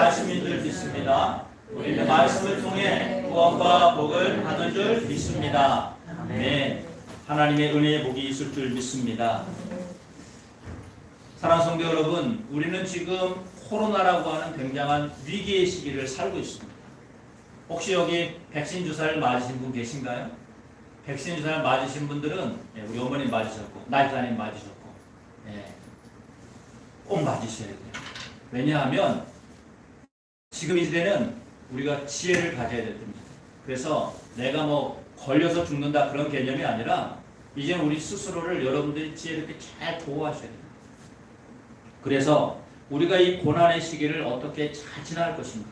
말씀인 줄 믿습니다. 우리는 말씀을 통해 구원과 복을 받는 줄 믿습니다. 아멘. 하나님의 은혜의 복이 있을 줄 믿습니다. 사랑하는 성도 여러분, 우리는 지금 코로나라고 하는 굉장한 위기의 시기를 살고 있습니다. 혹시 여기 백신 주사를 맞으신 분 계신가요? 백신 주사를 맞으신 분들은 우리 어머님 맞으셨고 나이사님 맞으셨고 꼭 맞으셔야 돼요. 왜냐하면 지금 이 시대는 우리가 지혜를 가져야 됩니다. 그래서 내가 뭐 걸려서 죽는다 그런 개념이 아니라 이제 우리 스스로를 여러분들이 지혜롭게 잘 보호하셔야 됩니다. 그래서 우리가 이 고난의 시기를 어떻게 잘 지나갈 것인가?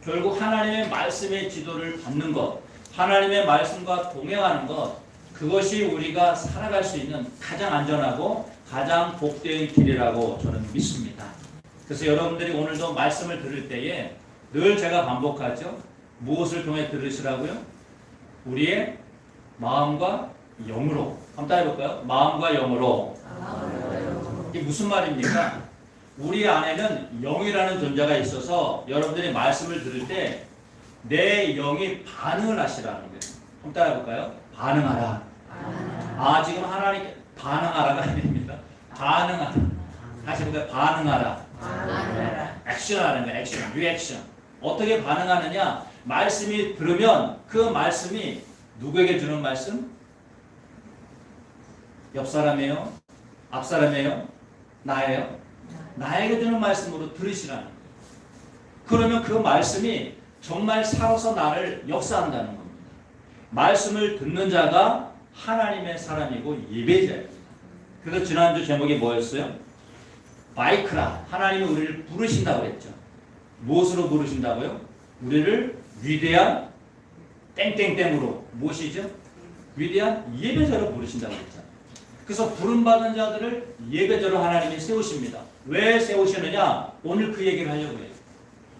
결국 하나님의 말씀의 지도를 받는 것, 하나님의 말씀과 동행하는 것, 그것이 우리가 살아갈 수 있는 가장 안전하고 가장 복된 길이라고 저는 믿습니다. 그래서 여러분들이 오늘도 말씀을 들을 때에 늘 제가 반복하죠. 무엇을 통해 들으시라고요? 우리의 마음과 영으로. 한번 따라해볼까요? 마음과 영으로. 이게 무슨 말입니까? 우리 안에는 영이라는 존재가 있어서 여러분들이 말씀을 들을 때 내 영이 반응을 하시라는 거예요. 한번 따라해볼까요? 반응하라. 지금 하나님 반응하라가 아닙니다. 반응하라. 다시 해볼까요? 반응하라. 액션하는 거예요. 액션, 리액션. 어떻게 반응하느냐? 말씀이 들으면 그 말씀이 누구에게 주는 말씀? 옆 사람이에요? 앞 사람이에요? 나예요? 나에게 주는 말씀으로 들으시라는 거예요. 그러면 그 말씀이 정말 살아서 나를 역사한다는 겁니다. 말씀을 듣는 자가 하나님의 사람이고 예배자입니다. 그래서 지난주 제목이 뭐였어요? 바이크라. 하나님이 우리를 부르신다고 그랬죠. 무엇으로 부르신다고요? 우리를 위대한 땡땡땡으로 무엇이죠? 위대한 예배자로 부르신다고 그랬잖아요. 그래서 부름받은 자들을 예배자로 하나님이 세우십니다. 왜 세우시느냐? 오늘 그 얘기를 하려고 해요.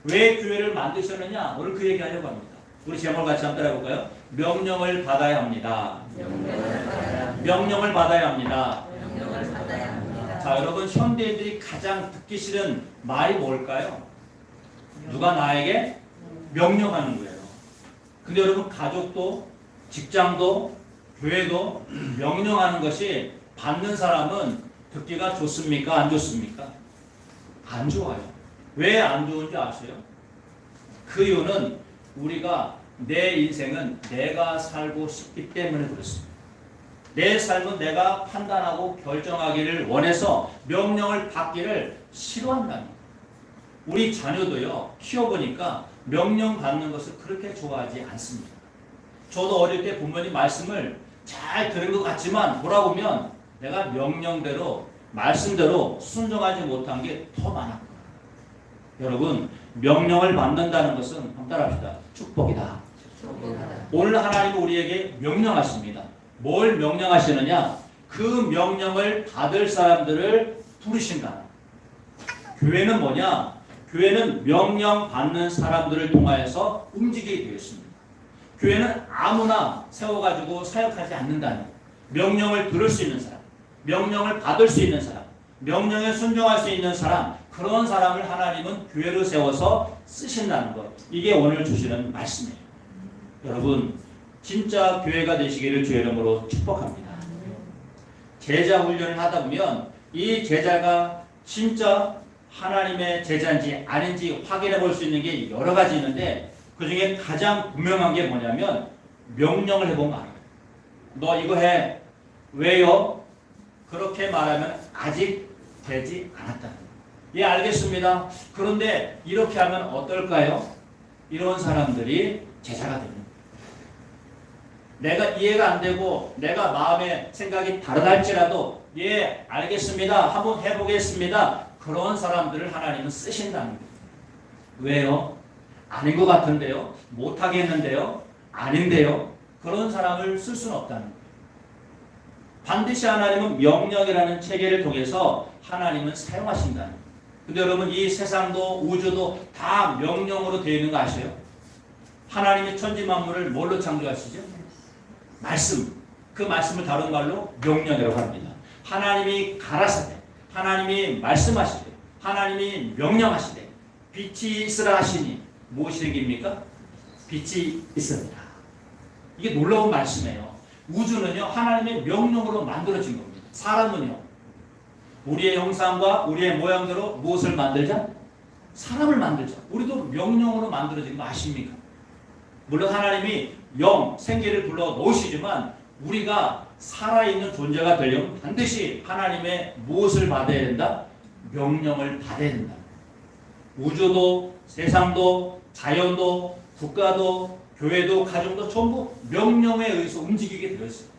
왜 교회를 만드셨느냐? 오늘 그 얘기 하려고 합니다. 우리 제목을 같이 한번 따라해볼까요? 명령을 받아야 합니다. 명령을 받아야 합니다. 자, 여러분, 현대인들이 가장 듣기 싫은 말이 뭘까요? 누가 나에게 명령하는 거예요. 근데 여러분, 가족도 직장도 교회도 명령하는 것이 받는 사람은 듣기가 좋습니까? 안 좋습니까? 안 좋아요. 왜 안 좋은지 아세요? 그 이유는 우리가 내 인생은 내가 살고 싶기 때문에 그렇습니다. 내 삶은 내가 판단하고 결정하기를 원해서 명령을 받기를 싫어한다는 거예요. 우리 자녀도요, 키워보니까 명령 받는 것을 그렇게 좋아하지 않습니다. 저도 어릴 때 부모님 말씀을 잘 들은 것 같지만 돌아보면 내가 명령대로 말씀대로 순종하지 못한 게 더 많았거든요. 여러분, 명령을 받는다는 것은 한번 따라합시다. 축복이다. 오늘 하나님은 우리에게 명령하십니다. 뭘 명령하시느냐? 그 명령을 받을 사람들을 부르신다. 교회는 뭐냐? 교회는 명령 받는 사람들을 통하여서 움직이게 되어 있습니다. 교회는 아무나 세워가지고 사역하지 않는다는 거예요. 명령을 들을 수 있는 사람, 명령을 받을 수 있는 사람, 명령에 순종할 수 있는 사람, 그런 사람을 하나님은 교회로 세워서 쓰신다는 것. 이게 오늘 주시는 말씀이에요. 여러분, 진짜 교회가 되시기를 주의 이름으로 축복합니다. 제자 훈련을 하다 보면 이 제자가 진짜 하나님의 제자인지 아닌지 확인해 볼 수 있는 게 여러 가지 있는데 그 중에 가장 분명한 게 뭐냐면 명령을 해보면 알아요. 너 이거 해. 왜요? 그렇게 말하면 아직 되지 않았다는 거예요. 예, 알겠습니다. 그런데 이렇게 하면 어떨까요? 이런 사람들이 제자가 됩니다. 내가 이해가 안 되고 내가 마음의 생각이 다르다 할지라도 예, 알겠습니다. 한번 해보겠습니다. 그런 사람들을 하나님은 쓰신다는 거예요. 왜요? 아닌 것 같은데요? 못하겠는데요? 아닌데요? 그런 사람을 쓸 수는 없다는 거예요. 반드시 하나님은 명령이라는 체계를 통해서 하나님은 사용하신다는 거예요. 근데 여러분, 이 세상도 우주도 다 명령으로 되어 있는 거 아세요? 하나님이 천지 만물을 뭘로 창조하시죠? 말씀. 그 말씀을 다른 말로 명령이라고 합니다. 하나님이 가라사대, 하나님이 말씀하시되, 하나님이 명령하시되, 빛이 있으라 하시니 무엇이 생깁니까? 빛이 있습니다. 이게 놀라운 말씀이에요. 우주는요 하나님의 명령으로 만들어진 겁니다. 사람은요 우리의 형상과 우리의 모양대로 무엇을 만들자? 사람을 만들자. 우리도 명령으로 만들어진 거 아십니까? 물론 하나님이 영, 생기를 불러 놓으시지만 우리가 살아있는 존재가 되려면 반드시 하나님의 무엇을 받아야 된다? 명령을 받아야 된다. 우주도 세상도 자연도 국가도 교회도 가정도 전부 명령에 의해서 움직이게 되어 있어요.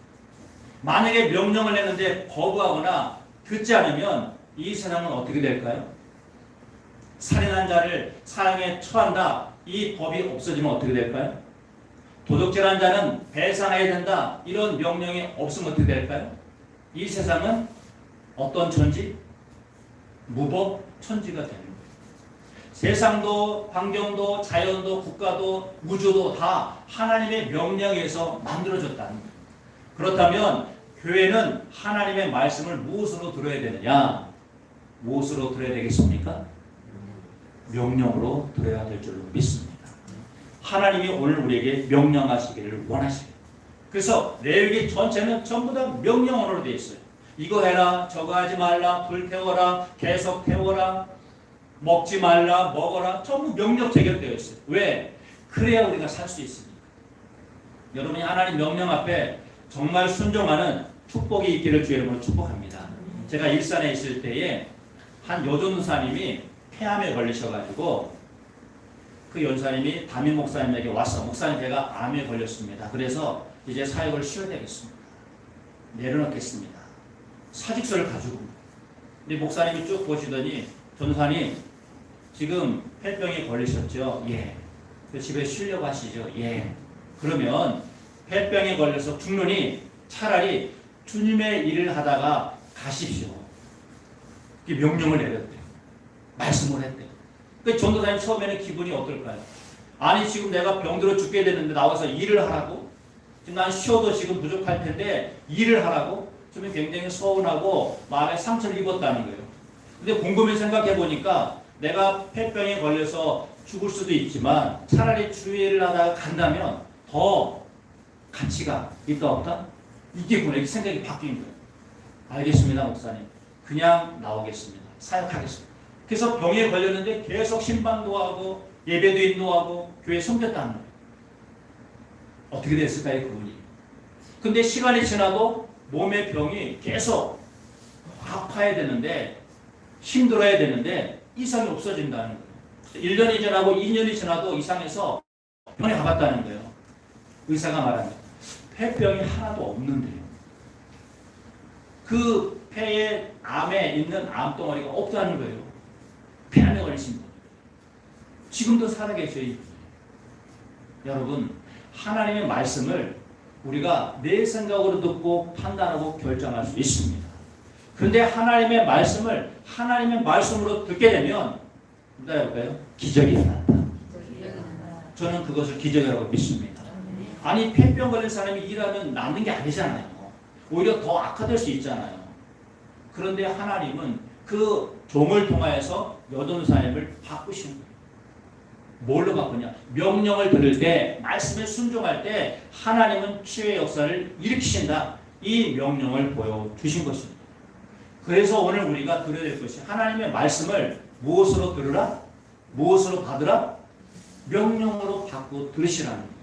만약에 명령을 내는데 거부하거나 듣지 않으면 이 세상은 어떻게 될까요? 살인한 자를 사형에 처한다. 이 법이 없어지면 어떻게 될까요? 도둑질한 자는 배상해야 된다. 이런 명령이 없으면 어떻게 될까요? 이 세상은 어떤 천지? 무법 천지가 되는 거예요. 세상도 환경도 자연도 국가도 우주도 다 하나님의 명령에서 만들어졌다는 거예요. 그렇다면 교회는 하나님의 말씀을 무엇으로 들어야 되느냐? 무엇으로 들어야 되겠습니까? 명령으로 들어야 될 줄로 믿습니다. 하나님이 오늘 우리에게 명령하시기를 원하시고 그래서 레위기 전체는 전부 다 명령어로 되어 있어요. 이거 해라, 저거 하지 말라, 불 태워라, 계속 태워라, 먹지 말라, 먹어라, 전부 명령 체계로 되어 있어요. 왜? 그래야 우리가 살 수 있습니다. 여러분이 하나님 명령 앞에 정말 순종하는 축복이 있기를 주의 이름으로 축복합니다. 제가 일산에 있을 때에 한 여전사님이 폐암에 걸리셔가지고 그 연사님이 담임 목사님에게 와서 목사님 제가 암에 걸렸습니다. 그래서 이제 사역을 쉬어야 되겠습니다. 내려놓겠습니다. 사직서를 가지고 근데 목사님이 쭉 보시더니 전사님 지금 폐병에 걸리셨죠? 예. 집에 쉬려고 하시죠? 예. 그러면 폐병에 걸려서 죽느니 차라리 주님의 일을 하다가 가십시오. 이게 명령을 내렸대요. 말씀을 했대요. 그 전도사님 처음에는 기분이 어떨까요? 아니 지금 내가 병들어 죽게 되는데 나와서 일을 하라고? 지금 난 쉬어도 지금 부족할 텐데 일을 하라고? 좀 굉장히 서운하고 마음에 상처를 입었다는 거예요. 근데 곰곰이 생각해 보니까 내가 폐병에 걸려서 죽을 수도 있지만 차라리 주의 일을 하다가 간다면 더 가치가 있다 없다? 있겠구나. 이렇게 생각이 바뀐 거예요. 알겠습니다 목사님. 그냥 나오겠습니다. 사역하겠습니다. 그래서 병에 걸렸는데 계속 신방도 하고 예배도 인도하고 교회 섬겼다는 거예요. 어떻게 됐을까요 그분이? 근데 시간이 지나도 몸의 병이 계속 아파야 되는데 힘들어야 되는데 이상이 없어진다는 거예요. 1년이 지나고 2년이 지나도 이상해서 병원에 가봤다는 거예요. 의사가 말합니다. 폐병이 하나도 없는데요. 그 폐에 암에 있는 암덩어리가 없다는 거예요. 폐 안에 걸리신 분. 지금도 살아계셔요. 여러분 하나님의 말씀을 우리가 내 생각으로 듣고 판단하고 결정할 수 있습니다. 그런데 하나님의 말씀을 하나님의 말씀으로 듣게 되면 볼까요? 기적이 일어난다. 저는 그것을 기적이라고 믿습니다. 아니 폐병 걸린 사람이 일하면 남는 게 아니잖아요. 오히려 더 악화될 수 있잖아요. 그런데 하나님은 그 종을 통하여서 여전사님을 바꾸신 거예요. 뭘로 바꾸냐? 명령을 들을 때, 말씀에 순종할 때 하나님은 치유의 역사를 일으키신다. 이 명령을 보여주신 것입니다. 그래서 오늘 우리가 들어야 될 것이 하나님의 말씀을 무엇으로 들으라? 무엇으로 받으라? 명령으로 받고 들으시라는 거예요.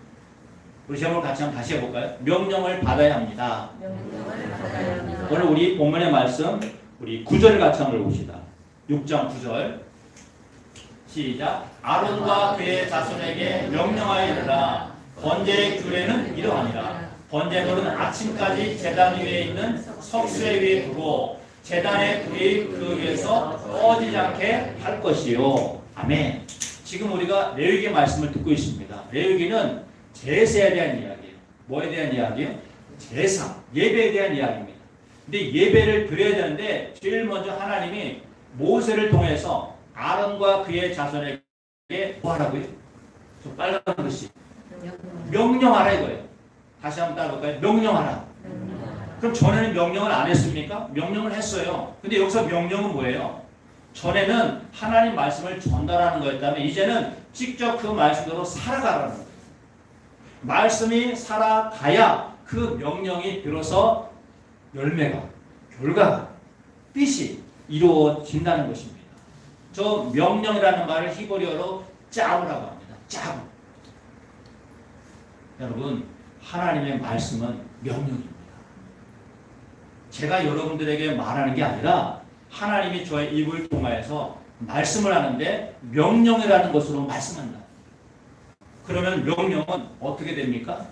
우리 제목을 같이 한번 다시 해볼까요? 명령을 받아야 합니다. 오늘 우리 본문의 말씀 우리 9절 같이 한번 봅시다. 6장 9절 시작. 아론과 그의 자손에게 명령하여 이르라. 번제의 규례는 이러하니라. 번제물은 아침까지 제단 위에 있는 석쇠 위에 두고 제단의 불이 그 위에서 꺼지지 않게 할 것이요. 아멘. 지금 우리가 레위기 말씀을 듣고 있습니다. 레위기는 제사에 대한 이야기예요. 뭐에 대한 이야기예요? 제사, 예배에 대한 이야기입니다. 근데 예배를 드려야 되는데 제일 먼저 하나님이 모세를 통해서 아론과 그의 자손에게 뭐 하라고요? 저 빨간 글씨 명령하라 이거예요. 다시 한번 따라볼까요? 명령하라. 그럼 전에는 명령을 안 했습니까? 명령을 했어요. 근데 여기서 명령은 뭐예요? 전에는 하나님 말씀을 전달하는 거였다면 이제는 직접 그 말씀대로 살아가라는 거예요. 말씀이 살아가야 그 명령이 비로소 열매가, 결과가, 뜻이 이루어진다는 것입니다. 저 명령이라는 말을 히브리어로 짜우라고 합니다. 짜우. 여러분, 하나님의 말씀은 명령입니다. 제가 여러분들에게 말하는 게 아니라 하나님이 저의 입을 통하여서 말씀을 하는데 명령이라는 것으로 말씀한다. 그러면 명령은 어떻게 됩니까?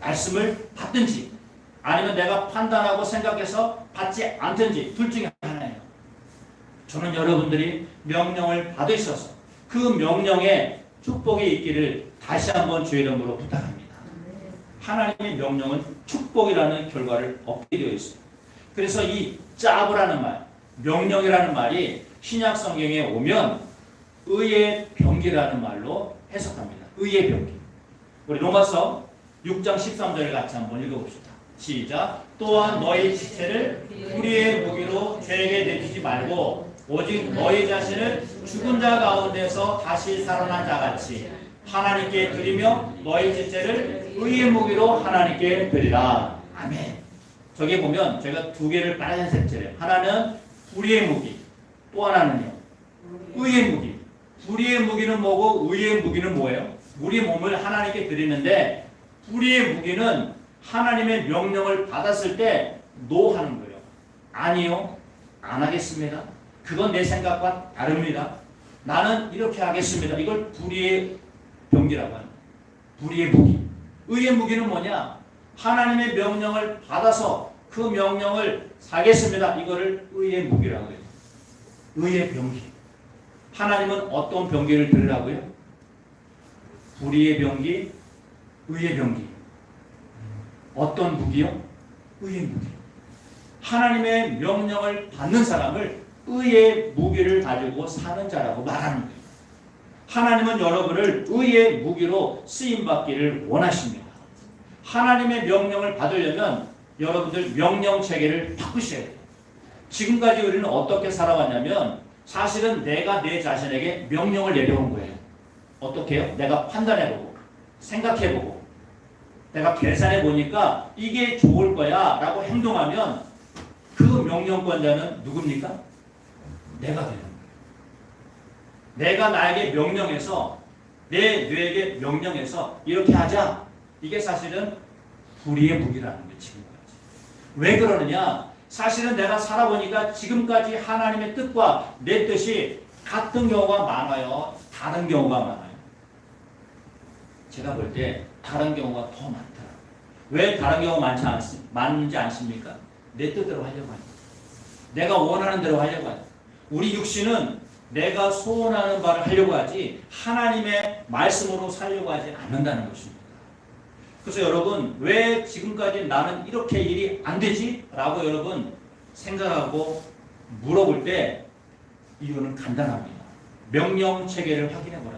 말씀을 받든지 아니면 내가 판단하고 생각해서 받지 않든지 둘 중에 하나예요. 저는 여러분들이 명령을 받으셔서 그 명령에 축복이 있기를 다시 한번 주의 이름으로 부탁합니다. 하나님의 명령은 축복이라는 결과를 얻게 되어 있습니다. 그래서 이 짜브라는 말, 명령이라는 말이 신약 성경에 오면 의의 병기라는 말로 해석합니다. 의의 병기. 우리 로마서 6장 13절을 같이 한번 읽어봅시다. 시작. 또한 너희 지체를 우리의 무기로 죄에게 내주지 말고 오직 너희 자신을 죽은 자 가운데서 다시 살아난 자같이 하나님께 드리며 너희 지체를 의의 무기로 하나님께 드리라. 아멘. 저기 보면 제가 두 개를 빨간색칠해요. 하나는 불의의 무기, 또 하나는요 의의 무기. 불의의 무기는 뭐고 의의 무기는 뭐예요? 우리 몸을 하나님께 드리는데 불의의 무기는 하나님의 명령을 받았을 때 노 하는 거예요. 아니요, 안 하겠습니다. 그건 내 생각과 다릅니다. 나는 이렇게 하겠습니다. 이걸 불의의 병기라고 합니다. 불의의 무기. 의의 무기는 뭐냐? 하나님의 명령을 받아서 그 명령을 사겠습니다. 이거를 의의 무기라고 해요. 의의 병기. 하나님은 어떤 병기를 드리라고요? 불의의 병기, 의의 병기. 어떤 무기요? 의의 무기. 하나님의 명령을 받는 사람을 의의 무기를 가지고 사는 자라고 말하는 거예요. 하나님은 여러분을 의의 무기로 쓰임받기를 원하십니다. 하나님의 명령을 받으려면 여러분들 명령 체계를 바꾸셔야 돼요. 지금까지 우리는 어떻게 살아왔냐면 사실은 내가 내 자신에게 명령을 내려온 거예요. 어떻게 해요? 내가 판단해보고 생각해보고 내가 계산해보니까 이게 좋을 거야 라고 행동하면 그 명령권자는 누굽니까? 내가 되는 거예요. 내가 나에게 명령해서 내 뇌에게 명령해서 이렇게 하자. 이게 사실은 불의의 무기라는 거예요. 지금까지. 왜 그러느냐? 사실은 내가 살아보니까 지금까지 하나님의 뜻과 내 뜻이 같은 경우가 많아요. 다른 경우가 많아요. 제가 볼 때 다른 경우가 더 많더라고요. 왜 다른 경우가 많은지 아십니까? 내 뜻대로 하려고 하니까. 내가 원하는 대로 하려고 하니까. 우리 육신은 내가 소원하는 바를 하려고 하지 하나님의 말씀으로 살려고 하지 않는다는 것입니다. 그래서 여러분 왜 지금까지 나는 이렇게 일이 안 되지? 라고 여러분 생각하고 물어볼 때 이유는 간단합니다. 명령 체계를 확인해 보라.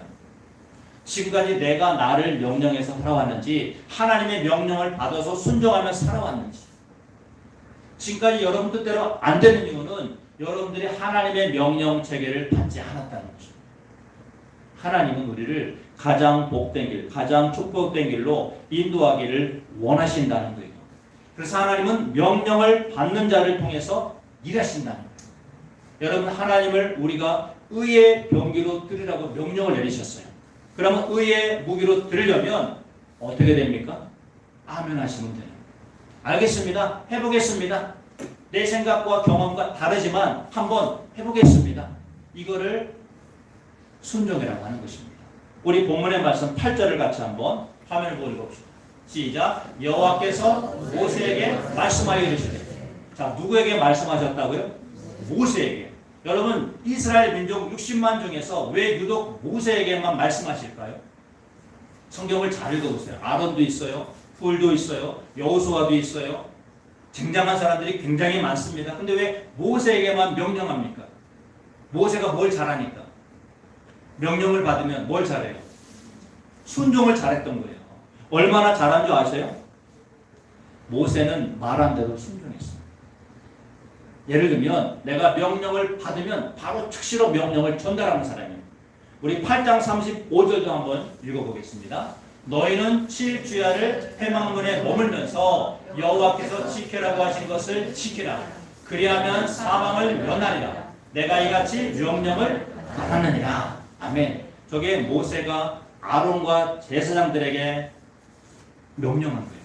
지금까지 내가 나를 명령해서 살아왔는지 하나님의 명령을 받아서 순종하며 살아왔는지 지금까지 여러분 뜻대로 안 되는 이유는 여러분들이 하나님의 명령 체계를 받지 않았다는 것입니다. 하나님은 우리를 가장 복된 길, 가장 축복된 길로 인도하기를 원하신다는 거예요. 그래서 하나님은 명령을 받는 자를 통해서 일하신다는 거예요. 여러분 하나님을 우리가 의의 병기로 드리라고 명령을 내리셨어요. 그러면 의의 무기로 드리려면 어떻게 됩니까? 아멘 하시면 돼요. 알겠습니다. 해보겠습니다. 내 생각과 경험과 다르지만 한번 해보겠습니다. 이거를 순종이라고 하는 것입니다. 우리 본문의 말씀 8절을 같이 한번 화면을 보고 읽어봅시다. 시작. 여호와께서 모세에게 말씀하여 이르시되. 자, 누구에게 말씀하셨다고요? 모세에게. 여러분 이스라엘 민족 60만 중에서 왜 유독 모세에게만 말씀하실까요? 성경을 잘 읽어보세요. 아론도 있어요. 훌도 있어요. 여호수아도 있어요. 쟁쟁한 사람들이 굉장히 많습니다. 근데 왜 모세에게만 명령합니까? 모세가 뭘 잘하니까? 명령을 받으면 뭘 잘해요? 순종을 잘했던 거예요. 얼마나 잘한 줄 아세요? 모세는 말한 대로 순종했어요. 예를 들면 내가 명령을 받으면 바로 즉시로 명령을 전달하는 사람입니다. 우리 8장 35절도 한번 읽어보겠습니다. 너희는 7주야를 회막문에 머물면서 여호와께서 지키라고 하신 것을 지키라. 그리하면 사망을 면하리라. 내가 이같이 명령을 받았느니라. 아멘. 저게 모세가 아론과 제사장들에게 명령한 거예요.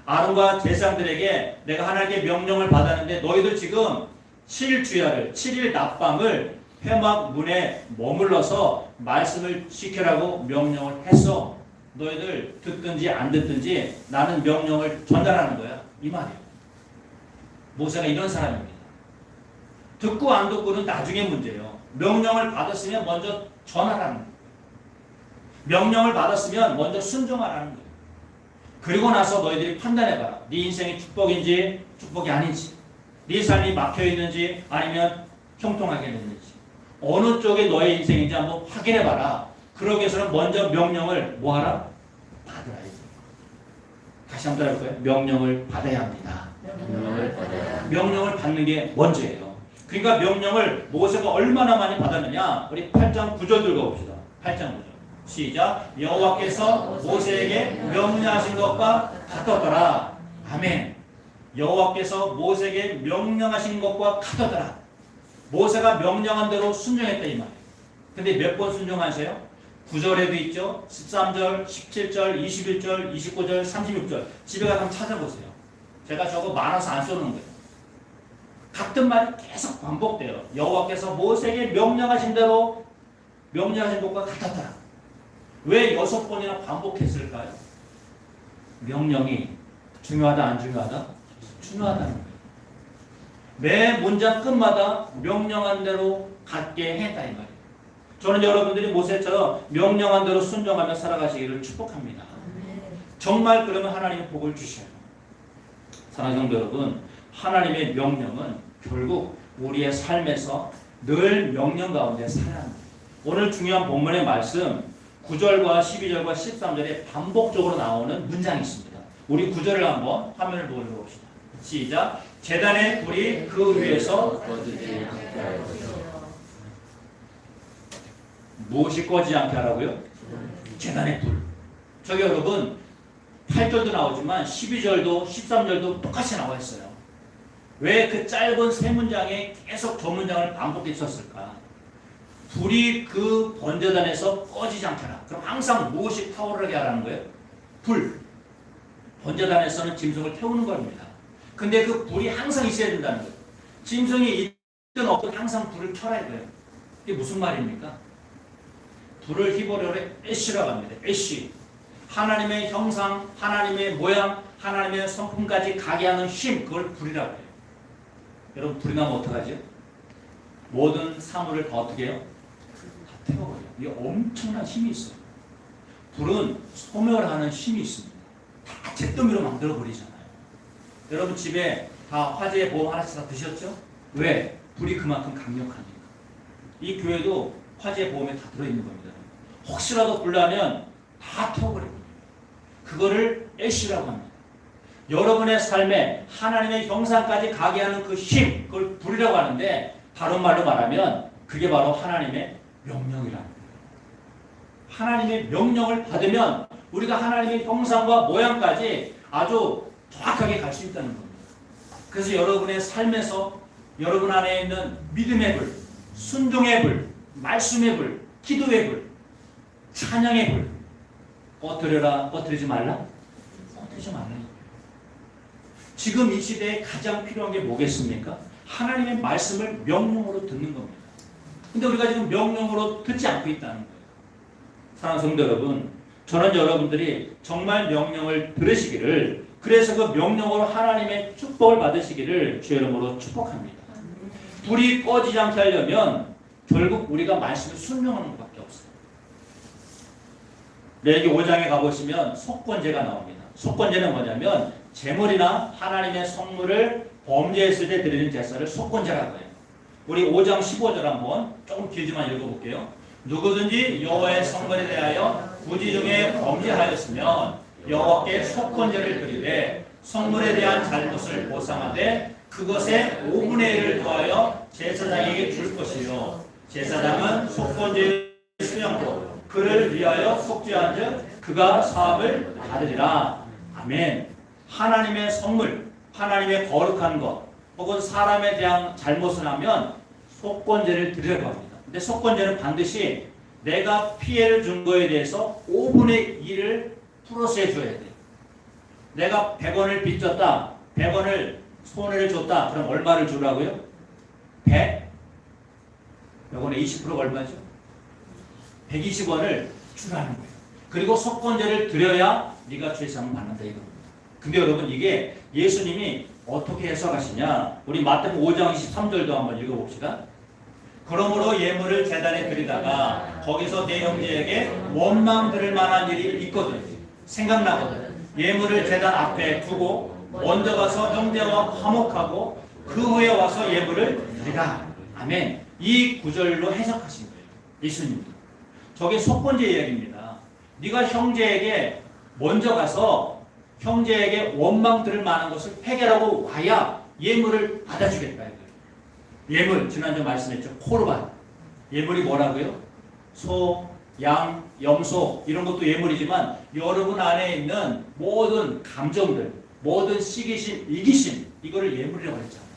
아론과 제사장들에게 내가 하나님께 명령을 받았는데 너희들 지금 7주야를 7일 낮밤을 회막 문에 머물러서 말씀을 지키라고 명령을 했어. 너희들 듣든지 안 듣든지 나는 명령을 전달하는 거야. 이 말이에요. 모세가 이런 사람입니다. 듣고 안 듣고는 나중에 문제예요. 명령을 받았으면 먼저 전하라는 거예요. 명령을 받았으면 먼저 순종하라는 거예요. 그리고 나서 너희들이 판단해봐라. 네 인생이 축복인지 축복이 아닌지, 네 삶이 막혀있는지 아니면 형통하게 됐는지, 어느 쪽에 너의 인생인지 한번 확인해봐라. 그러기 위해서는 먼저 명령을 뭐하라? 받아야지. 다시 한번 해볼 거예요. 명령을 받아야 합니다. 명령을 받는 게 먼저예요. 그러니까 명령을 모세가 얼마나 많이 받았느냐. 우리 8장 9절 읽어봅시다. 8장 9절 시작. 여호와께서 모세에게 명령하신 것과 같았더라. 아멘. 여호와께서 모세에게 명령하신 것과 같았더라. 모세가 명령한 대로 순종했다 이 말이에요. 근데 몇 번 순종하세요? 9절에도 있죠. 13절, 17절, 21절, 29절, 36절. 집에 가서 한번 찾아보세요. 제가 저거 많아서 안 써놓은 거예요. 같은 말이 계속 반복돼요. 여호와께서 모세에게 명령하신 대로 명령하신 것과 같았더라. 왜 6번이나 반복했을까요? 명령이 중요하다 안 중요하다? 중요하다는 거예요. 매 문장 끝마다 명령한 대로 갖게 했다 이 말이에요. 저는 여러분들이 모세처럼 명령한 대로 순종하며 살아가시기를 축복합니다. 정말 그러면 하나님의 복을 주셔요. 사랑하는 성도 여러분, 하나님의 명령은 결국 우리의 삶에서 늘 명령 가운데 살아야 합니다. 오늘 중요한 본문의 말씀 9절과 12절과 13절에 반복적으로 나오는 문장이 있습니다. 우리 9절을 한번 화면을 보고 읽어봅시다. 시작. 제단의 불이 그 위에서 꺼지지 않게 하여. 무엇이 꺼지지 않게 하라고요? 제단의 불. 저기 여러분 8절도 나오지만 12절도 13절도 똑같이 나와 있어요. 왜 그 짧은 세 문장에 계속 저 문장을 반복했었을까? 불이 그 번제단에서 꺼지지 않게 하라. 그럼 항상 무엇이 타오르게 하라는 거예요? 불. 번제단에서는 짐승을 태우는 겁니다. 근데 그 불이 항상 있어야 된다는 거예요. 짐승이 있든 없든 항상 불을 켜라 이거예요. 이게 무슨 말입니까? 불을 히브리어로 애쉬라고 합니다. 애쉬. 하나님의 형상, 하나님의 모양, 하나님의 성품까지 가게 하는 힘, 그걸 불이라고 해요. 여러분 불이 나면 어떡하죠? 모든 사물을 다 어떻게 해요? 다 태워버려요. 이게 엄청난 힘이 있어요. 불은 소멸하는 힘이 있습니다. 다 잿더미로 만들어버리잖아요. 여러분 집에 다 화재 보험 하나씩 다 드셨죠? 왜? 불이 그만큼 강력하니까. 이 교회도 화재 보험에 다 들어있는 겁니다. 혹시라도 불나면 다 태워버립니다. 그거를 애쉬라고 합니다. 여러분의 삶에 하나님의 형상까지 가게 하는 그 힘, 그걸 불이라고 하는데 다른 말로 말하면 그게 바로 하나님의 명령이라는 거예요. 하나님의 명령을 받으면 우리가 하나님의 형상과 모양까지 아주 정확하게 갈 수 있다는 겁니다. 그래서 여러분의 삶에서 여러분 안에 있는 믿음의 불, 순종의 불, 말씀의 불, 기도의 불, 찬양의 불 꺼뜨려라, 꺼뜨리지 말라? 꺼뜨리지 말라. 지금 이 시대에 가장 필요한 게 뭐겠습니까? 하나님의 말씀을 명령으로 듣는 겁니다. 근데 우리가 지금 명령으로 듣지 않고 있다는 거예요. 사랑하는 성도 여러분, 저는 여러분들이 정말 명령을 들으시기를, 그래서 그 명령으로 하나님의 축복을 받으시기를 주의 이름으로 축복합니다. 불이 꺼지지 않게 하려면 결국 우리가 말씀을 순종하는 것밖에 없어요. 레위기 5장에 가보시면 속건제가 나옵니다. 속건제는 뭐냐면 제물이나 하나님의 성물을 범죄했을 때 드리는 제사를 속건제라고 해요. 우리 5장 15절 한번 조금 길지만 읽어볼게요. 누구든지 여호와의 성물에 대하여 부지 중에 범죄하였으면 여호와께 속건제를 드리되 성물에 대한 잘못을 보상하되 그것의 5분의 1을 더하여 제사장에게 줄 것이요 제사장은 속건제의 수령도 그를 위하여 속죄한즉 그가 사함을 받으리라. 아멘. 하나님의 선물, 하나님의 거룩한 것 혹은 사람에 대한 잘못을 하면 속건제를 드리려고 합니다. 근데 속건제는 반드시 내가 피해를 준 거에 대해서 5분의 1을 플러스 해줘야 돼요. 내가 100원을 빚졌다. 100원을 손해를 줬다. 그럼 얼마를 주라고요? 100원에 20%가 얼마죠? 120원을 주라는 거예요. 그리고 속건제를 드려야 네가 죄상을 받는다 이겁니다. 근데 여러분 이게 예수님이 어떻게 해석하시냐? 우리 마태복음 5장 23절도 한번 읽어봅시다. 그러므로 예물을 제단에 드리다가 거기서 내 형제에게 원망 들을 만한 일이 있거든. 생각나거든. 예물을 제단 앞에 두고 먼저 가서 형제와 화목하고 그 후에 와서 예물을 드리라. 아멘. 이 구절로 해석하신 거예요. 예수님도. 저게 속건제 이야기입니다. 네가 형제에게 먼저 가서 형제에게 원망 들을 만한 것을 해결하고 와야 예물을 받아주겠다. 예물, 지난주 말씀했죠. 코르반. 예물이 뭐라고요? 소, 양, 염소 이런 것도 예물이지만 여러분 안에 있는 모든 감정들, 모든 시기심, 이기심 이거를 예물이라고 했잖아요.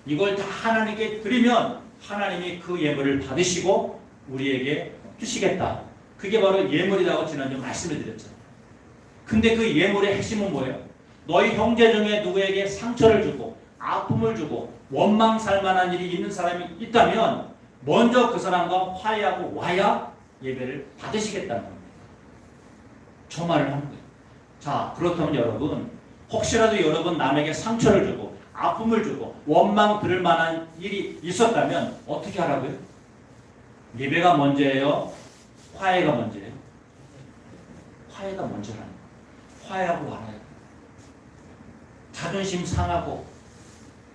이걸 다 하나님께 드리면 하나님이 그 예물을 받으시고 우리에게 주시겠다. 그게 바로 예물이라고 지난주 말씀을 드렸잖아요. 근데 그 예물의 핵심은 뭐예요? 너희 형제 중에 누구에게 상처를 주고 아픔을 주고 원망 살 만한 일이 있는 사람이 있다면 먼저 그 사람과 화해하고 와야 예배를 받으시겠다는 겁니다. 저 말을 하는 거예요. 자, 그렇다면 여러분 혹시라도 여러분 남에게 상처를 주고 아픔을 주고 원망 들을 만한 일이 있었다면 어떻게 하라고요? 예배가 먼저예요? 화해가 먼저예요? 화해가 먼저라는 거예요. 화해하고 와라요. 자존심 상하고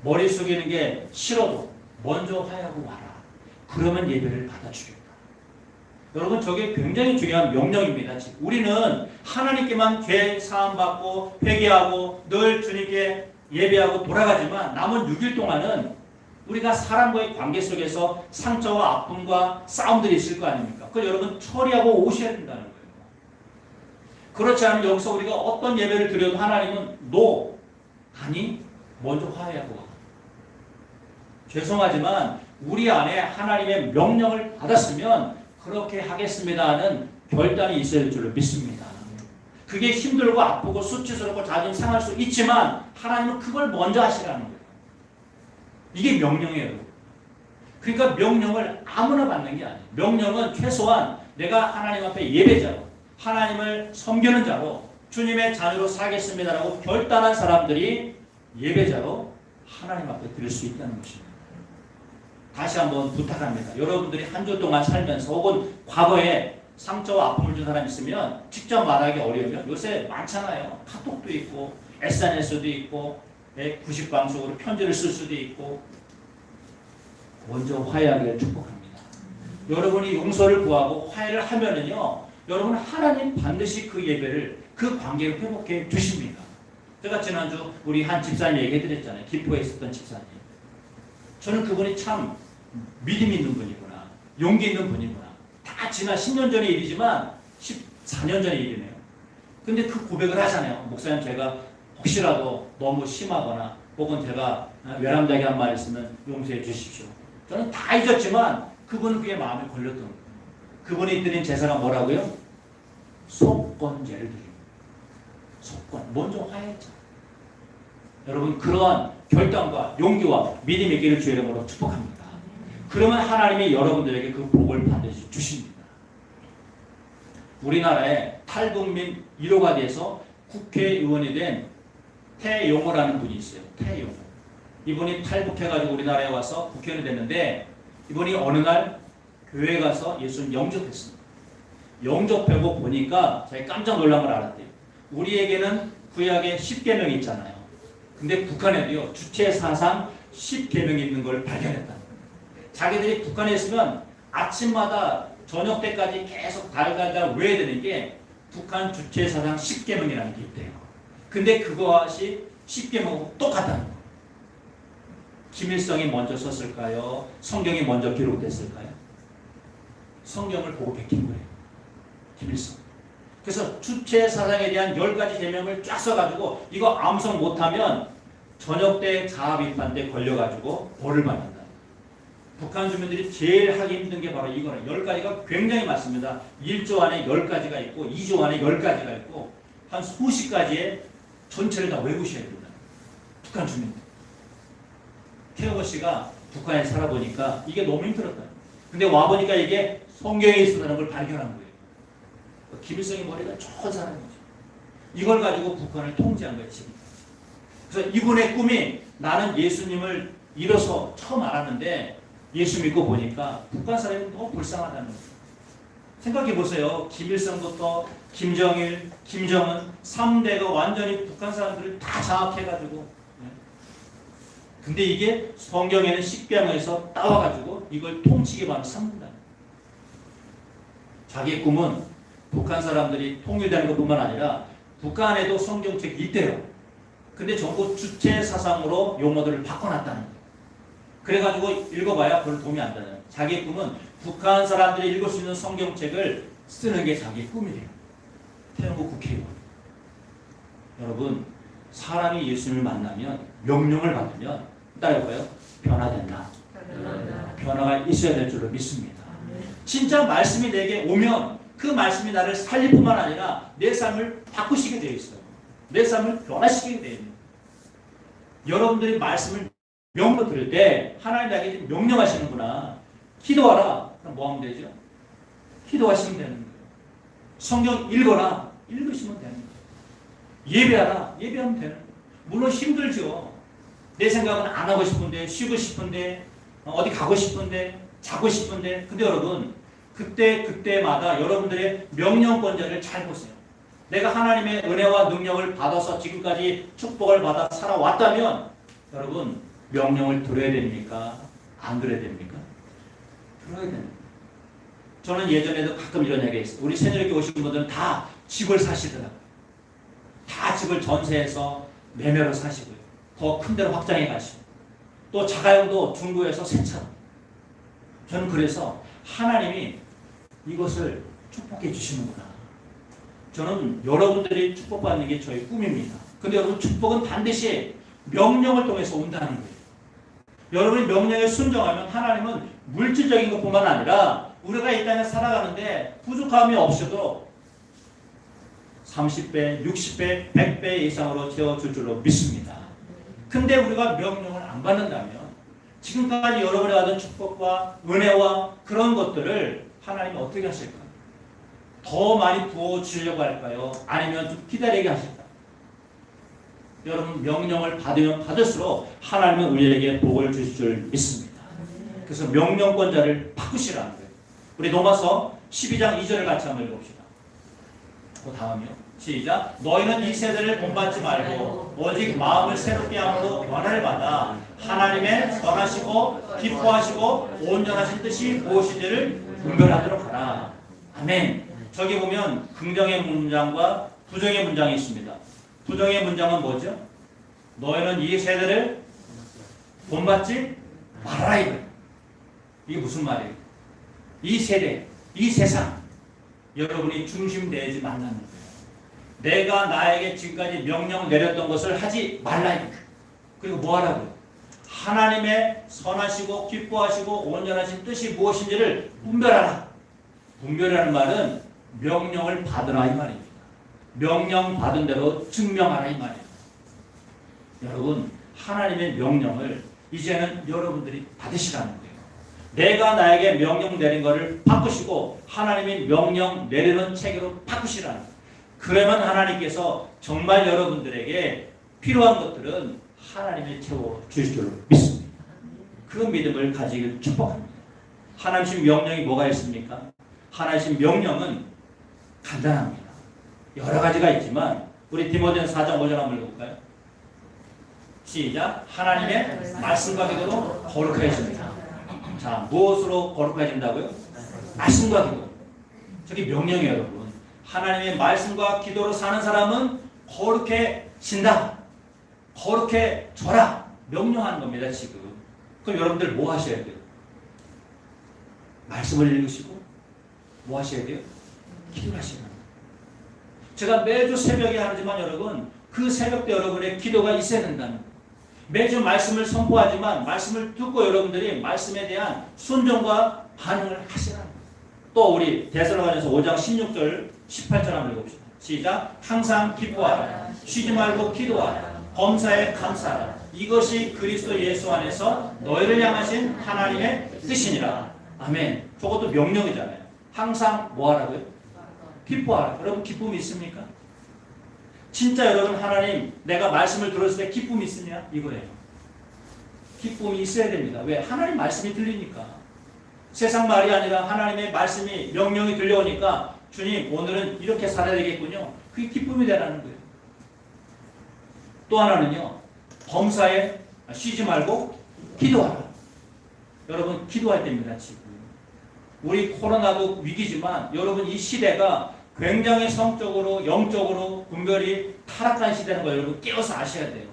머리 숙이는 게 싫어도 먼저 화해하고 와라. 그러면 예배를 받아주겠다. 여러분 저게 굉장히 중요한 명령입니다. 우리는 하나님께만 죄 사함 받고 회개하고 늘 주님께 예배하고 돌아가지만 남은 6일 동안은 우리가 사람과의 관계 속에서 상처와 아픔과 싸움들이 있을 거 아닙니까? 그걸 여러분 처리하고 오셔야 된다는 거예요. 그렇지 않으면 여기서 우리가 어떤 예배를 드려도 하나님은 노, 아니 먼저 화해하고 와. 죄송하지만 우리 안에 하나님의 명령을 받았으면 그렇게 하겠습니다 하는 결단이 있어야 될 줄로 믿습니다. 그게 힘들고 아프고 수치스럽고 자존심 상할 수 있지만 하나님은 그걸 먼저 하시라는 거예요. 이게 명령이에요. 그러니까 명령을 아무나 받는 게 아니에요. 명령은 최소한 내가 하나님 앞에 예배자로 하나님을 섬기는 자로 주님의 자녀로 살겠습니다라고 결단한 사람들이 예배자로 하나님 앞에 드릴 수 있다는 것입니다. 다시 한번 부탁합니다. 여러분들이 한 주 동안 살면서 혹은 과거에 상처와 아픔을 준 사람이 있으면 직접 말하기 어려우면 요새 많잖아요. 카톡도 있고 SNS도 있고 구식방송으로 편지를 쓸 수도 있고 먼저 화해하기를 축복합니다. 여러분이 용서를 구하고 화해를 하면은요 여러분 하나님 반드시 그 예배를 그 관계를 회복해 주십니다. 제가 지난주 우리 한 집사님 얘기해드렸잖아요. 기포에 있었던 집사님. 저는 그분이 참 믿음 있는 분이구나. 용기 있는 분이구나. 다 지난 10년 전의 일이지만 14년 전의 일이네요. 근데 그 고백을 하잖아요. 목사님 제가 혹시라도 너무 심하거나 혹은 제가 외람되게 한 말 있으면 용서해 주십시오. 저는 다 잊었지만 그분은 그게 마음에 걸렸던 거예요. 그분이 드린 제사가 뭐라고요? 속건제를 드립니다. 속건. 먼저 화해했죠. 여러분 그러한 결단과 용기와 믿음의 길을 주의 이름으로 축복합니다. 그러면 하나님이 여러분들에게 그 복을 반드시 주십니다. 우리나라에 탈북민 1호가 돼서 국회의원이 된 태용호라는 분이 있어요. 태용호. 이분이 탈북해가지고 우리나라에 와서 국회의원이 됐는데 이분이 어느 날 교회에 가서 예수님 영접했습니다. 영접하고 보니까 자기 깜짝 놀란 걸 알았대요. 우리에게는 구약에 10계명이 있잖아요. 근데 북한에도요 주체사상 10계명이 있는 걸 발견했다. 자기들이 북한에 있으면 아침마다 저녁 때까지 계속 달달달 외워야 되는 게 북한 주체사상 10계명이라는 게 있대요. 근데 그것이 10계명하고 똑같다는 거예요. 김일성이 먼저 썼을까요? 성경이 먼저 기록됐을까요? 성경을 보고 베낀 거예요. 김일성. 그래서 주체 사상에 대한 10가지 제명을 쫙 써가지고 이거 암송 못하면 저녁 때 자아비판대 걸려가지고 벌을 받는다. 북한 주민들이 제일 하기 힘든 게 바로 이거는 10가지가 굉장히 많습니다. 1조 안에 10가지가 있고 2조 안에 10가지가 있고 한 수십 가지의 전체를 다 외우셔야 됩니다. 북한 주민들. 태영호 씨가 북한에 살아보니까 이게 너무 힘들었다. 근데 와보니까 이게 성경에 있었다는 걸 발견한 거예요. 김일성이 머리가 좋은 사람이죠. 이걸 가지고 북한을 통제한 거예요. 지금. 그래서 이분의 꿈이 나는 예수님을 잃어서 처음 알았는데 예수 믿고 보니까 북한 사람이 너무 불쌍하다는 거예요. 생각해 보세요. 김일성부터 김정일, 김정은 3대가 완전히 북한 사람들을 다 장악해가지고 근데 이게 성경에는 십계명에서 따와가지고 이걸 통치기만 삼는다. 자기의 꿈은 북한 사람들이 통일되는 것뿐만 아니라 북한에도 성경책이 있대요. 근데 전부 주체 사상으로 용어들을 바꿔놨다는 거예요. 그래가지고 읽어봐야 별로 도움이 안 되잖아요. 자기의 꿈은 북한 사람들이 읽을 수 있는 성경책을 쓰는 게 자기의 꿈이래요. 태영구 국회의원. 여러분, 사람이 예수님을 만나면 명령을 받으면 따라해봐요. 변화된다. 변화가 있어야 될 줄로 믿습니다. 진짜 말씀이 내게 오면 그 말씀이 나를 살릴 뿐만 아니라 내 삶을 바꾸시게 되어 있어요. 내 삶을 변화시키게 되어 있는. 여러분들이 말씀을 명령 들을 때 하나님 나에게 명령하시는구나. 기도하라. 그럼 뭐 하면 되죠? 기도하시면 되는 거예요. 성경 읽어라. 읽으시면 되는 거예요. 예배하라. 예배하면 되는 거예요. 물론 힘들죠. 내 생각은 안 하고 싶은데, 쉬고 싶은데, 어디 가고 싶은데, 자고 싶은데. 근데 여러분, 그때마다 여러분들의 명령권자를 잘 보세요. 내가 하나님의 은혜와 능력을 받아서 지금까지 축복을 받아 살아왔다면 여러분 명령을 들어야 됩니까? 안 들어야 됩니까? 들어야 됩니다. 저는 예전에도 가끔 이런 얘기가 있어요. 우리 새누리교회 오신 분들은 다 집을 사시더라고요. 다 집을 전세해서 매매로 사시고요. 더 큰 데로 확장해 가시고 또 자가용도 중구에서 새 차로. 저는 그래서 하나님이 이것을 축복해 주시는구나. 저는 여러분들이 축복받는 게 저의 꿈입니다. 근데 여러분 축복은 반드시 명령을 통해서 온다는 거예요. 여러분이 명령에 순종하면 하나님은 물질적인 것뿐만 아니라 우리가 이 땅에 살아가는데 부족함이 없어도 30배, 60배, 100배 이상으로 채워줄 줄로 믿습니다. 근데 우리가 명령을 안 받는다면 지금까지 여러분이 받은 축복과 은혜와 그런 것들을 하나님이 어떻게 하실까? 더 많이 부어주려고 할까요? 아니면 좀 기다리게 하실까? 여러분 명령을 받으면 받을수록 하나님은 우리에게 복을 주실 줄 믿습니다. 그래서 명령권자를 바꾸시라는 거예요. 우리 로마서 12장 2절을 같이 한번 읽어봅시다. 그 다음이요. 시작. 너희는 이 세대를 본받지 말고 오직 마음을 새롭게 함으로 변화를 받아 하나님의 선하시고 기뻐하시고 온전하신 뜻이 무엇인지를 분별하도록 하라. 아멘. 저기 보면 긍정의 문장과 부정의 문장이 있습니다. 부정의 문장은 뭐죠? 너희는 이 세대를 본받지 말아라 이거예요. 이게 무슨 말이에요? 이 세대, 이 세상 여러분이 중심 내지 말라는 거예요. 내가 나에게 지금까지 명령 내렸던 것을 하지 말라 이거예요. 그리고 뭐 하라고요? 하나님의 선하시고 기뻐하시고 온전하신 뜻이 무엇인지를 분별하라. 분별하는 말은 명령을 받으라 이 말입니다. 명령 받은 대로 증명하라 이 말입니다. 여러분 하나님의 명령을 이제는 여러분들이 받으시라는 거예요. 내가 나에게 명령 내린 것을 바꾸시고 하나님이 명령 내리는 체계로 바꾸시라는 거예요. 그러면 하나님께서 정말 여러분들에게 필요한 것들은 하나님이 채워 주실 줄로 믿습니다. 그 믿음을 가지길 축복합니다. 하나님 명령이 뭐가 있습니까? 하나님 명령은 간단합니다. 여러 가지가 있지만 우리 디모데전서 4장 5절 한번 읽어볼까요? 시작. 하나님의 말씀과 기도로 거룩해집니다. 자, 무엇으로 거룩해진다고요? 말씀과 기도. 저게 명령이에요, 여러분. 하나님의 말씀과 기도로 사는 사람은 거룩해진다. 거룩해져라. 명령하는 겁니다, 지금. 그럼 여러분들 뭐 하셔야 돼요? 말씀을 읽으시고 뭐 하셔야 돼요? 기도하시는 거예요. 제가 매주 새벽에 하지만 여러분 그 새벽 때 여러분의 기도가 있어야 된다는 거예요. 매주 말씀을 선포하지만 말씀을 듣고 여러분들이 말씀에 대한 순종과 반응을 하시라는 거예요. 또 우리 데살로니가전서 5장 16절 18절 한번 읽어봅시다. 시작. 항상 기뻐하라. 쉬지 말고 기도하라. 범사에 감사하라. 이것이 그리스도 예수 안에서 너희를 향하신 하나님의 뜻이니라. 아멘. 저것도 명령이잖아요. 항상 뭐 하라고요? 기뻐하라. 여러분 기쁨이 있습니까? 진짜 여러분 하나님 내가 말씀을 들었을 때 기쁨이 있으냐? 이거예요. 기쁨이 있어야 됩니다. 왜? 하나님 말씀이 들리니까. 세상 말이 아니라 하나님의 말씀이 명령이 들려오니까 주님 오늘은 이렇게 살아야 되겠군요. 그게 기쁨이 되라는 거예요. 또 하나는요. 범사에 쉬지 말고 기도하라. 여러분 기도할 때입니다. 지금. 우리 코로나도 위기지만 여러분 이 시대가 굉장히 성적으로 영적으로 분별이 타락한 시대는 거 여러분 깨어서 아셔야 돼요.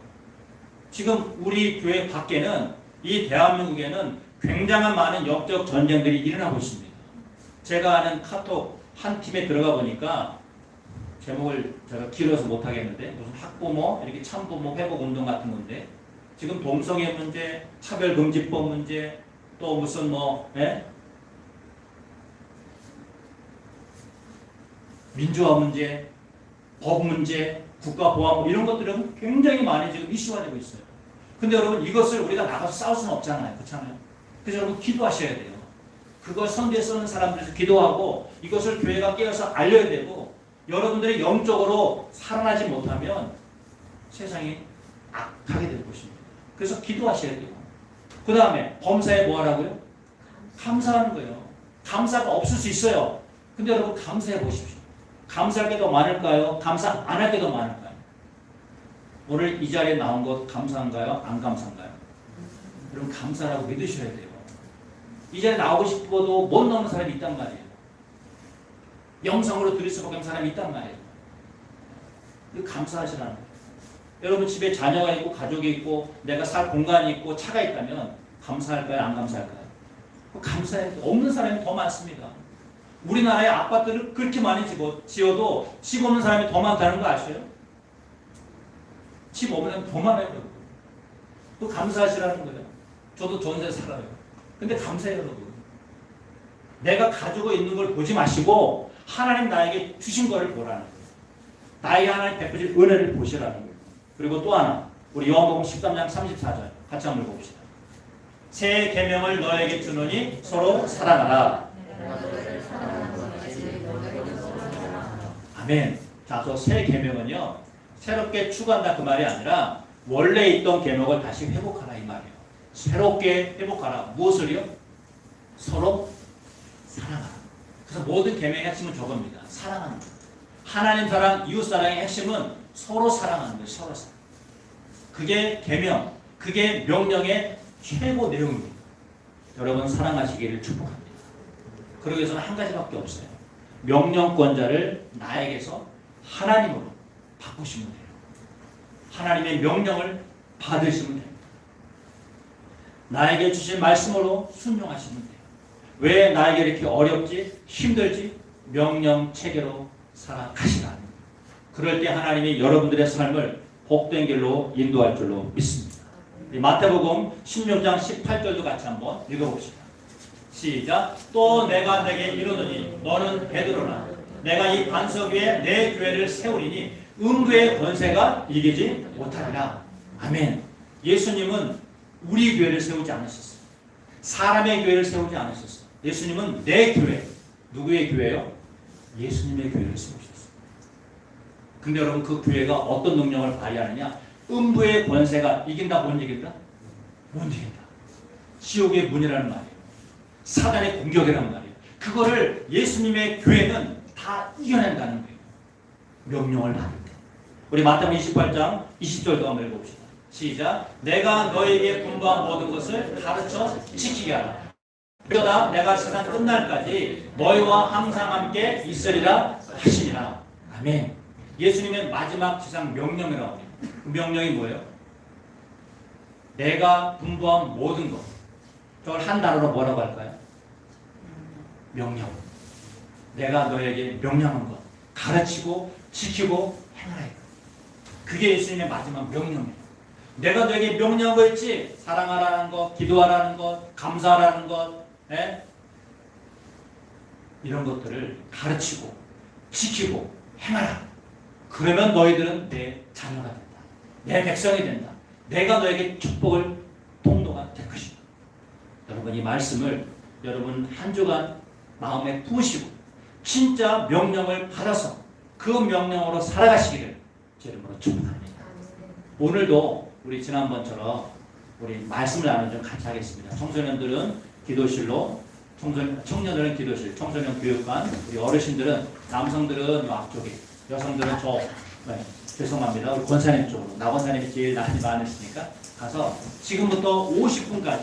지금 우리 교회 밖에는 이 대한민국에는 굉장한 많은 영적 전쟁들이 일어나고 있습니다. 제가 아는 카톡 한 팀에 들어가 보니까 제목을 제가 길어서 못하겠는데 무슨 학부모 이렇게 참부모 회복 운동 같은 건데 지금 동성애 문제, 차별금지법 문제 또 무슨 민주화 문제, 법 문제, 국가보안 이런 것들은 굉장히 많이 지금 이슈가 되고 있어요. 근데 여러분 이것을 우리가 나가서 싸울 수는 없잖아요. 그렇잖아요. 그래서 여러분 기도하셔야 돼요. 그걸 선교에 쓰는 사람들에서 기도하고 이것을 교회가 깨어서 알려야 되고 여러분들이 영적으로 살아나지 못하면 세상이 악하게 될 것입니다. 그래서 기도하셔야 돼요. 그 다음에 범사에 뭐 하라고요? 감사하는 거예요. 감사가 없을 수 있어요. 근데 여러분 감사해 보십시오. 감사할 게 더 많을까요? 감사 안 할 게 더 많을까요? 오늘 이 자리에 나온 것 감사한가요? 안 감사한가요? 여러분 감사라고 믿으셔야 돼요. 이 자리에 나오고 싶어도 못 나오는 사람이 있단 말이에요. 영상으로 들을 수밖에 없는 사람이 있단 말이에요. 이거 감사하시라는 거예요. 여러분 집에 자녀가 있고 가족이 있고 내가 살 공간이 있고 차가 있다면 감사할까요? 안 감사할까요? 감사해야 돼요. 없는 사람이 더 많습니다. 우리나라의 아파트를 그렇게 많이 지어도 집 없는 사람이 더 많다는 거 아세요? 집 없는 사람이 더 많아요. 또 감사하시라는 거예요. 저도 좋은 데 살아요. 근데 감사해요. 여러분. 내가 가지고 있는 걸 보지 마시고 하나님 나에게 주신 거를 보라는 거예요. 나에게 하나님 베푸실 은혜를 보시라는 거예요. 그리고 또 하나 우리 요한복음 13장 34절 같이 한번 읽어봅시다. 새 계명을 너에게 주노니 서로 사랑하라. 아멘. 자, 저 새 계명은요 새롭게 추가한다 그 말이 아니라 원래 있던 계명을 다시 회복하라 이 말이에요. 새롭게 회복하라. 무엇을요? 서로 사랑하라. 그래서 모든 계명의 핵심은 저겁니다. 사랑하는 거예요. 하나님 사랑, 이웃 사랑의 핵심은 서로 사랑하는 거예요. 서로 사랑. 그게 계명, 그게 명령의 최고 내용입니다. 여러분 사랑하시기를 축복합니다. 그러기 위해서는 한 가지밖에 없어요. 명령권자를 나에게서 하나님으로 바꾸시면 돼요. 하나님의 명령을 받으시면 됩니다. 나에게 주신 말씀으로 순종하시면 돼요. 왜 나에게 이렇게 어렵지? 힘들지? 명령 체계로 살아가시라. 그럴 때 하나님이 여러분들의 삶을 복된 길로 인도할 줄로 믿습니다. 마태복음 16장 18절도 같이 한번 읽어봅시다. 시작. 또 내가 내게 이르노니 너는 베드로라. 내가 이 반석 위에 내 교회를 세우리니 음부의 권세가 이기지 못하리라. 아멘. 예수님은 우리 교회를 세우지 않으셨어요. 사람의 교회를 세우지 않으셨어요. 예수님은 내 교회. 누구의 교회요? 예수님의 교회를 세우셨어요. 근데 여러분 그 교회가 어떤 능력을 발휘하느냐? 음부의 권세가 이긴다 못 이긴다? 못 이긴다. 지옥의 문이라는 말이에요. 사단의 공격이라는 말이에요. 그거를 예수님의 교회는 다 이겨낸다는 거예요. 명령을 받을 때. 우리 마태복음 28장 20절도 한번 읽어봅시다. 시작. 내가 너에게 분부한 모든 것을 가르쳐 지키게 하라. 그러다 내가 세상 끝날까지 너희와 항상 함께 있으리라 하시니라. 아멘. 예수님의 마지막 지상 명령이라고 해요. 그 명령이 뭐예요? 내가 분부한 모든 것. 그걸 한 단어로 뭐라고 할까요? 명령. 내가 너에게 명령한 것, 가르치고 지키고 행하라. 그게 예수님의 마지막 명령이에요. 내가 너에게 명령한 거 있지? 사랑하라는 것, 기도하라는 것, 감사하라는 것, 이런 것들을 가르치고 지키고 행하라. 그러면 너희들은 내 자녀가 된다. 내 백성이 된다. 내가 너에게 축복을 통로가 될 것이다. 여러분 이 말씀을 여러분 한 주간 마음에 부으시고 진짜 명령을 받아서 그 명령으로 살아가시기를 제 이름으로 축복합니다. 오늘도 우리 지난번처럼 우리 말씀을 나누는 좀 같이 하겠습니다. 청소년들은 기도실로, 청년들은 기도실, 청소년 교육관, 우리 어르신들은 남성들은 이 앞쪽에, 여성들은 죄송합니다. 우리 권사님 쪽으로, 나 권사님이 제일 나이 많으시니까 가서 지금부터 55분까지